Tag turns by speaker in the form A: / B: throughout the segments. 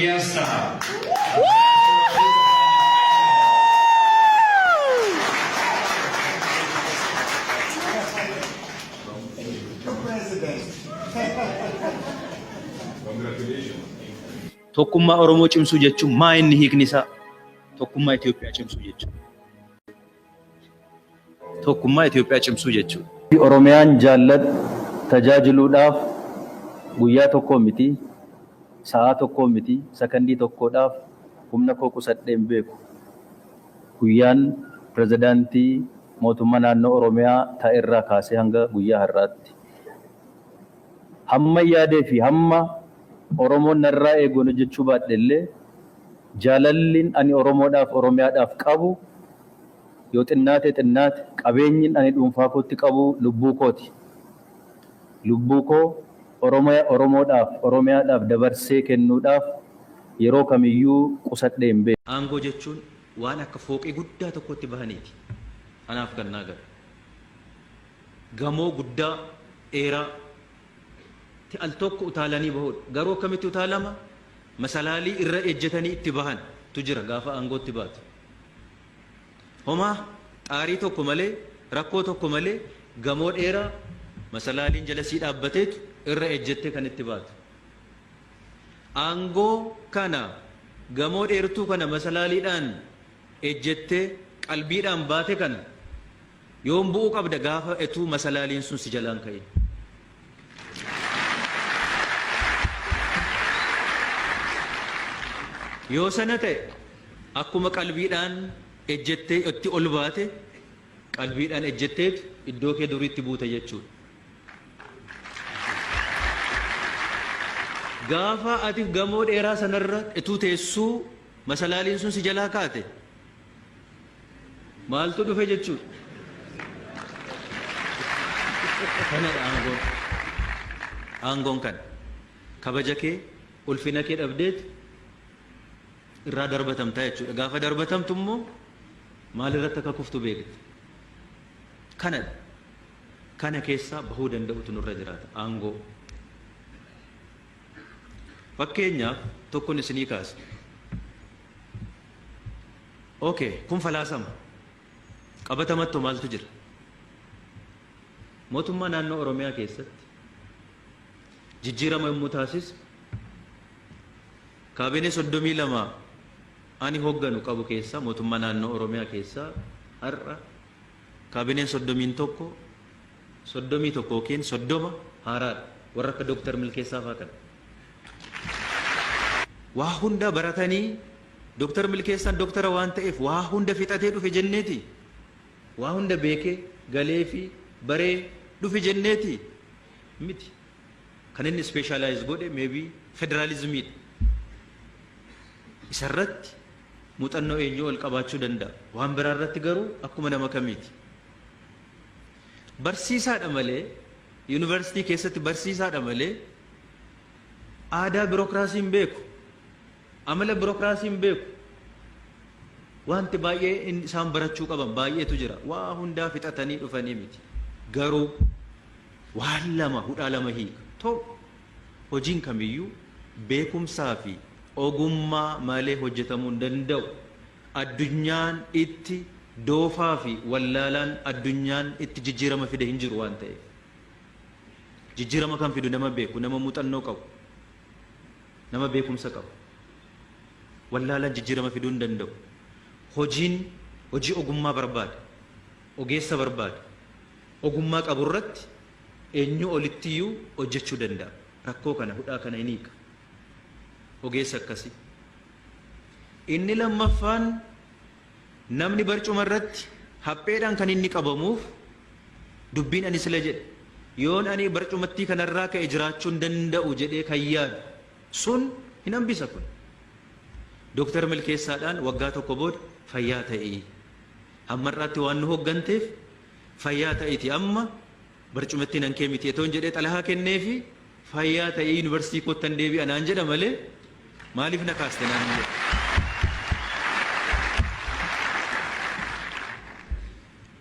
A: Fiesta.
B: Tokkummaa Oromoo cimsuu jechuun maa inni hiikni isaa? Tokkummaa Itoophiyaa cimsuu jechuudha. Tokkummaa Itoophiyaa cimsuu jechuudha. Oromiyaan jaalladhu tajaajiluudhaaf guyyaa tokko miti, sa'aa tokko miti, sakandii tokkodhaaf humna koo qusadhee hin beeku. Guyyaan pirezidaantii mootummaa naannoo Oromiyaa ta'erraa kaasee hanga guyyaa har'aatti. Hamma yaadee fi hamma Oromoon narraa eeguun hojjechuu baadhellee jaalalliin ani Oromoodhaaf Oromiyaadhaaf qabu yoo xinnaate qabeenyiin ani dhuunfaa kootti qabu lubbuu kooti. Lubbuu koo Oromoodhaaf Oromiyaadhaaf dabarsee kennuudhaaf yeroo kamiyyuu qusadhee hin beeku. Aangoo jechuun waan akka fooqii guddaa tokkotti bahaniiti. Anaaf gannaa gara. Gamoo guddaa dheeraa al tokko utaalanii bahuudha. Garuu akkamitti utaalama? Masalaalii irra ejjetanii itti bahan tu jira gaafa aangootti baatu. Homaa xaarii tokko malee rakkoo tokko malee gamoo dheeraa masalaaliin jalasii dhaabbateetu irra ejjettee kan itti baatu. Aangoo kana gamoo dheertuu kana masalaaliidhaan ejjettee qalbiidhaan baate kana yoon bu'uu qabda gaafa etuu masalaaliin sun si jalaan ka'e. Yoo sana ta'e akkuma qalbiidhaan ejjettee itti ol baate qalbiidhaan ejjetteet iddoo kee duriitti buute jechuudha. Gaafa ati gamoo dheeraa sanarra etuu teessuu masalaaliin sun si jalaa kaate maaltu dhufe jechuudha. Kanadha aangoon. Aangoon kan kabaja kee ulfina kee dhabdeet irraa darbatamtaa jechuudha. Gaafa darbatamtu immoo maal irratti akka kuftu beekte. Kanadha. Kana keessaa bahuu danda'utu nurra jiraata aangoo. Fakkeenyaaf tokkoon isinii kaasa. Okay, kun falaasama. Qabatamattu maaltu jira? Mootummaa naannoo Oromiyaa keessatti jijjiirama yommuu taasisu kaabinee 32 ani hoogganu qabu keessaa mootummaa naannoo Oromiyaa keessaa har'a kaabineen 31 yookiin 30 haaraadha. Warra akka Dooktar Milkeessaa fa'aa kana. Waa hunda baratanii Dooktar Milkeessaan dooktara waan ta'eef waa hunda fixatee dhufe jenneeti. Waa hunda beekee galee fi baree dhufe jenneeti miti. Kan inni specialize godhe maybe federalismiidha. Isarratti muuxannoo eenyu ol qabaachuu danda'a. Waan biraa irratti garuu akkuma nama kamiiti. Barsiisaadha malee yuunivarsiitii keessatti barsiisaadha malee aadaa birookiraasii hin beeku. Amala birookiraasii hin beeku. Wanti baay'ee isaan barachuu qaban baay'eetu jira. Waa hundaa fixatanii dhufanii miti. Garuu waan lama hudhaa lama hiika. Tokko hojiin kamiyyuu beekumsaa fi ogummaa malee hojjetamuu hin danda'u. Addunyaan itti doofaa fi wallaalaan addunyaan itti jijjiirama fide hin jiru waan ta'eef. Jijjiirama kan fidu nama beeku, nama muuxannoo qabu, nama beekumsa qabu. Wallaalaan jijjiirama fiduu hin danda'u. Hojii ogummaa barbaada. Ogeessa barbaada. Ogummaa qabu irratti eenyu olittiyyuu hojjechuu danda'a. Rakkoo kana hudhaa kana hin hiika. Ogeessa akkasii. Inni lammaffaan namni barcuma irratti hapheedhaan kan inni qabamuuf dubbiin ani sila jedhe yoon ani barcumattii kanarraa ka'e jiraachuu hin danda'u jedhee kan yaadu sun hin hambisa kun. Dooktar Milkeessaadhaan waggaa tokko booda fayyaa ta'ee hammarraatti waan nu hoogganteef fayyaa ta'eeti amma barcumattiin hankee miti etoon jedhee xalahaa kenneefi fayyaa ta'ee yuunivarsiitii koottan deebi'a naan jedha malee maaliif na kaaste naan jedha.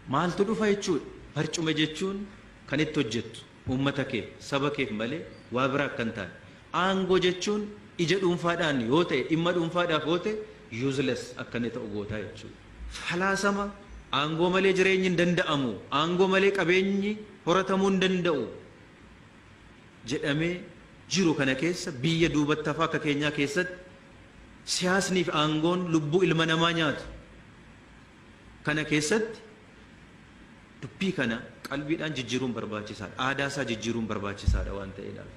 B: Maaltu dhufa jechuudha? Barcuma jechuun kan itti hojjettu uummata kee saba keef malee waa biraa akka hin taane. Aangoo jechuun ija dhuunfaadhaan yoo ta'e dhimma dhuunfaadhaaf yoo ta'e useless akka inni ta'u gootaa jechuudha. Falaasama aangoo malee jireenyi hin danda'amu, aangoo malee qabeenyi horatamuu hin danda'u jedhamee jiru kana keessa biyya duubatti hafaa akka keenyaa keessatti siyaasnii fi aangoon lubbuu ilma namaa nyaatu. Kana keessatti dubbii kana qalbiidhaan jijjiiruun barbaachisaadha. Aadaa isaa jijjiiruun barbaachisaadha waan ta'eedhaaf.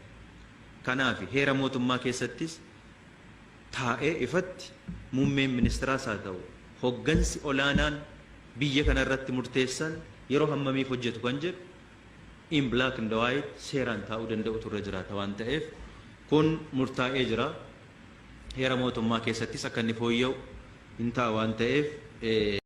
B: Kanaaf heera mootummaa keessattis taa'ee ifatti muummeen ministeeraas haa ta'u hoggansi olaanaan biyya kana irratti murteessan yeroo hammamiif hojjetu kan jedhu in black and white seeraan taa'uu danda'utu irra jiraata waan ta'eef kun murtaa'ee jira. Heera mootummaa keessattis akka inni fooyya'u hin ta'a waan ta'eef